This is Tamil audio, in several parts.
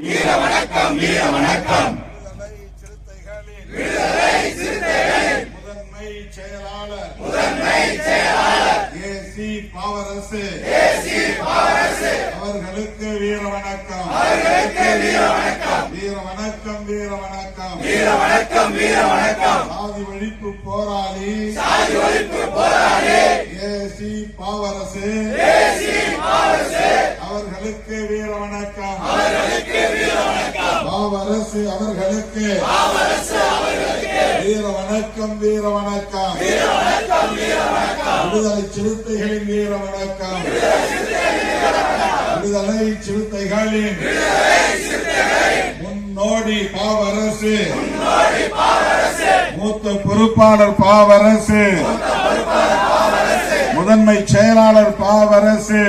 வீர வணக்கம் வீர வணக்கம். விடுதலை சிறுத்தைகளின் முதன்மை செயலாளர் ஏசி பாவரசு அவர்களுக்கு வீர வணக்கம். வீர வணக்கம் வீர வணக்கம் வீர வணக்கம் வீர வணக்கம். சாதி ஒழிப்பு போராளி ஏசி பாவரசு அவர்களுக்கு வீர வணக்கம். பாவரசு அவர்களுக்கு வீர வணக்கம் வீர வணக்கம். விடுதலை சிறுத்தைகளின் வீர வணக்கம். விடுதலை சிறுத்தைகளின் முன்னோடி பாவரசு, மூத்த பொறுப்பாளர் பாவரசு, முதன்மை செயலாளர் பாவரசு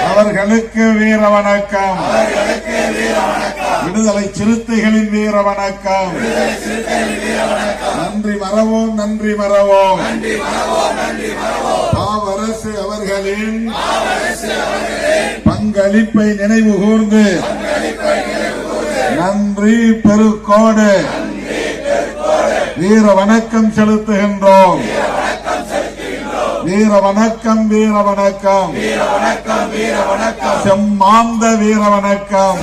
அவர்களுக்கு வீர வணக்கம். விடுதலை சிறுத்தைகளின் வீர வணக்கம். நன்றி மறவோம் நன்றி மறவோம். பாவரசு அவர்களின் பங்களிப்பை நினைவு கூர்ந்து நன்றி பெருக்கோடு வீர வணக்கம் செலுத்துகின்றோம். வீர வணக்கம் வீர வணக்கம். செம்மாந்த வீர வணக்கம்.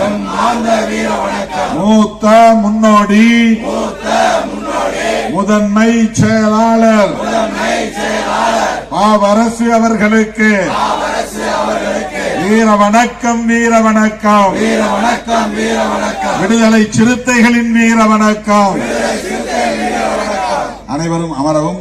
மூத்த முன்னோடி முதன்மை செயலாளர் பாவரசு அவர்களுக்கு வீர வணக்கம் வீர வணக்கம். விடுதலை சிறுத்தைகளின் வீர வணக்கம். அனைவரும் அமரவும்.